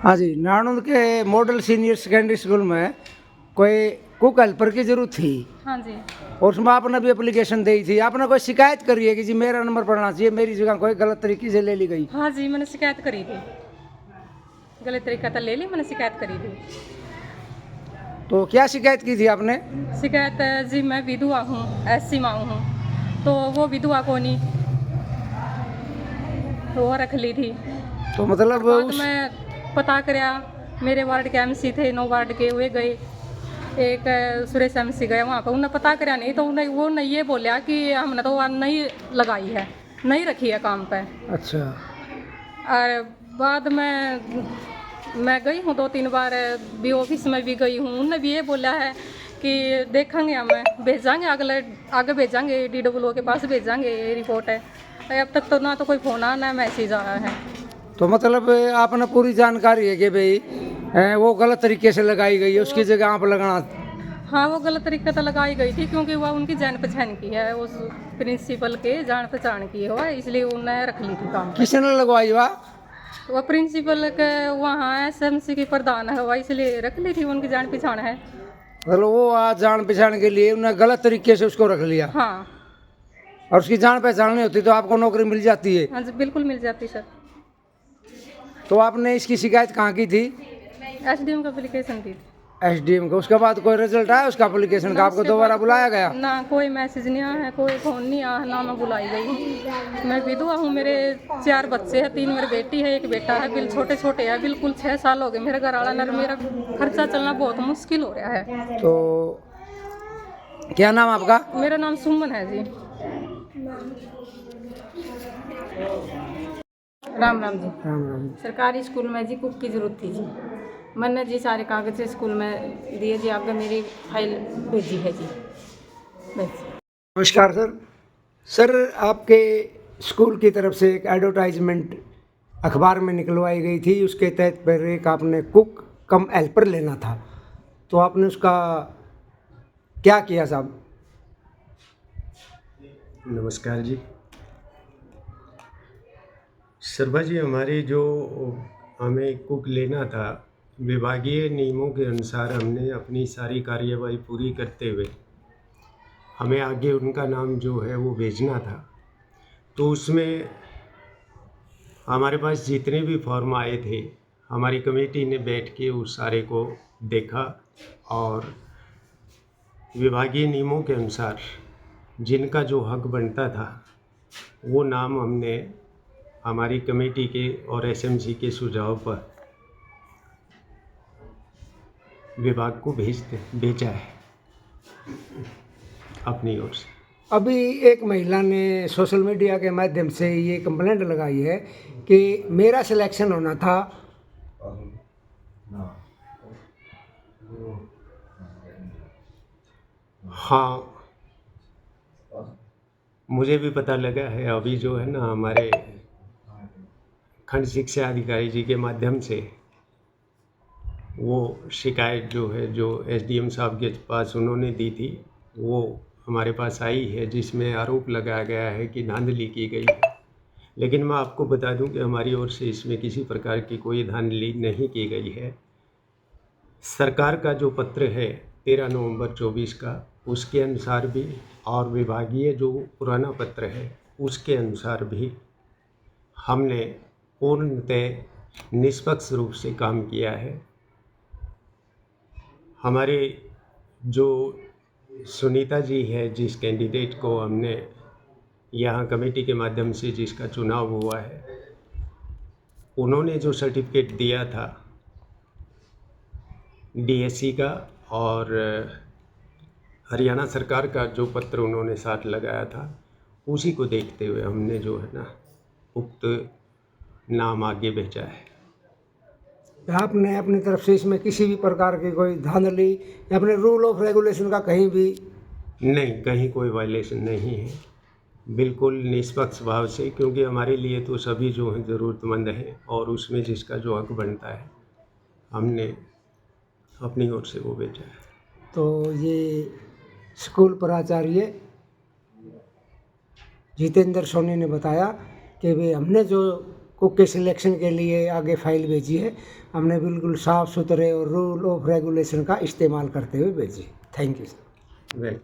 हाँ जी, नानंद के model senior secondary school में कोई कुक हेल्पर की जरूरत थी हाँ जी। और उसमें आपने भी एप्लीकेशन दी थी। आपने कोई शिकायत करी है कि जी मेरा नंबर पड़ना चाहिए, मेरी जगह कोई गलत तरीके से ले ली गई? हाँ जी, मैंने शिकायत करी थी, गलत तरीका तो ले ली, मैंने शिकायत करी थी। तो क्या शिकायत की थी आपने? शिकायत जी मैं विधवा हूँ, SC माँ हूँ, तो वो विधवा को नहीं तो वो रख ली थी। तो मतलब बाद उस में पता करया, मेरे वार्ड के MC थे, 9 वार्ड के, वे गए, एक सुरेश MC गए वहाँ पर, उन्हें पता करया नहीं तो उन्हें ये बोला कि हमने तो नहीं लगाई है, नहीं रखी है काम पे। अच्छा, और बाद में मैं गई हूँ 2-3 बार भी, ऑफिस में भी गई हूँ, उन्होंने भी ये बोला है कि देखेंगे, हमें भेजांगे, आगे भेजांगे, DWO के पास भेजांगे, ये रिपोर्ट है। अब तक तो ना तो कोई फोन आया ना मैसेज आया है। तो मतलब आपने पूरी जानकारी है कि भाई वो गलत तरीके से लगाई गई है, उसकी जगह आप लगाना। हाँ, वो गलत तरीके से लगाई गई थी क्योंकि वह उनकी जान पहचान की है, उस प्रिंसिपल के जान पहचान की है, वह इसलिए उन्हें रख ली थी काम पे। किसने लगवाई वाह? वह प्रिंसिपल के वहाँ SMC की प्रधान है, वह इसलिए रख ली थी, उनकी जान पहचान है। मतलब वो आज जान पहचान के लिए उन्हें गलत तरीके से उसको रख लिया हाँ। और उसकी जान पहचान नहीं होती तो आपको नौकरी मिल जाती है। हाँ जी, बिल्कुल मिल जाती सर। तो आपने इसकी शिकायत कहाँ की थी? SDM का एप्लीकेशन दी। SDM को। उसके बाद कोई रिजल्ट आया उसका एप्लीकेशन का? आपको उसके दोबारा बाद बुलाया गया? ना कोई मैसेज नहीं आया है, कोई फोन नहीं आया, ना मैं बुलाई गई हूँ। मैं विधवा हूँ, मेरे 4 बच्चे हैं, 3 मेरी बेटी है, 1 बेटा है, बिल्कुल छोटे छोटे हैं, बिल्कुल 6 साल हो गए मेरे घर वाला ना, मेरा खर्चा चलना बहुत मुश्किल हो रहा है। तो क्या नाम आपका? मेरा नाम सुमन है जी। राम राम जी। राम राम। सरकारी स्कूल में जी कुक की ज़रूरत थी जी, मैंने जी सारे कागज़ स्कूल में दिए जी, आगे मेरी फाइल भेजी है जी, बस। नमस्कार सर। सर आपके स्कूल की तरफ से एक एडवर्टाइजमेंट अखबार में निकलवाई गई थी, उसके तहत पर एक आपने कुक कम हेल्पर लेना था, तो आपने उसका क्या किया साहब? नमस्कार जी। शर्मा जी, हमारी जो हमें कुक लेना था, विभागीय नियमों के अनुसार हमने अपनी सारी कार्यवाही पूरी करते हुए हमें आगे उनका नाम जो है वो भेजना था। तो उसमें हमारे पास जितने भी फॉर्म आए थे, हमारी कमेटी ने बैठ के उस सारे को देखा और विभागीय नियमों के अनुसार जिनका जो हक बनता था वो नाम हमने हमारी कमेटी के और SMC के सुझाव पर विभाग को भेजा है अपनी ओर से। अभी एक महिला ने सोशल मीडिया के माध्यम से ये कंप्लेंट लगाई है कि मेरा सिलेक्शन होना था। हाँ, मुझे भी पता लगा है, अभी जो है ना हमारे खंड शिक्षा अधिकारी जी के माध्यम से वो शिकायत जो है जो SDM साहब के पास उन्होंने दी थी वो हमारे पास आई है, जिसमें आरोप लगाया गया है कि धांधली की गई है। लेकिन मैं आपको बता दूं कि हमारी ओर से इसमें किसी प्रकार की कोई धांधली नहीं की गई है। सरकार का जो पत्र है 13 नवंबर 24 का, उसके अनुसार भी और विभागीय जो पुराना पत्र है उसके अनुसार भी हमने पूर्णतः निष्पक्ष रूप से काम किया है। हमारे जो सुनीता जी है, जिस कैंडिडेट को हमने यहाँ कमेटी के माध्यम से जिसका चुनाव हुआ है, उन्होंने जो सर्टिफिकेट दिया था DSC का और हरियाणा सरकार का जो पत्र उन्होंने साथ लगाया था, उसी को देखते हुए हमने जो है ना उक्त नाम आगे भेजा है। आपने अपनी तरफ से इसमें किसी भी प्रकार की कोई धांधली या अपने रूल ऑफ रेगुलेशन का कहीं भी? नहीं, कहीं कोई वायलेशन नहीं है, बिल्कुल निष्पक्ष भाव से, क्योंकि हमारे लिए तो सभी जो हैं ज़रूरतमंद हैं और उसमें जिसका जो हक बनता है हमने अपनी ओर से वो भेजा है। तो ये स्कूल प्राचार्य जितेंद्र सोनी ने बताया कि वे हमने जो कुक के सिलेक्शन के लिए आगे फाइल भेजी है। हमने बिल्कुल साफ़ सुथरे और रूल ऑफ रेगुलेशन का इस्तेमाल करते हुए भेजी। Thank you. वेल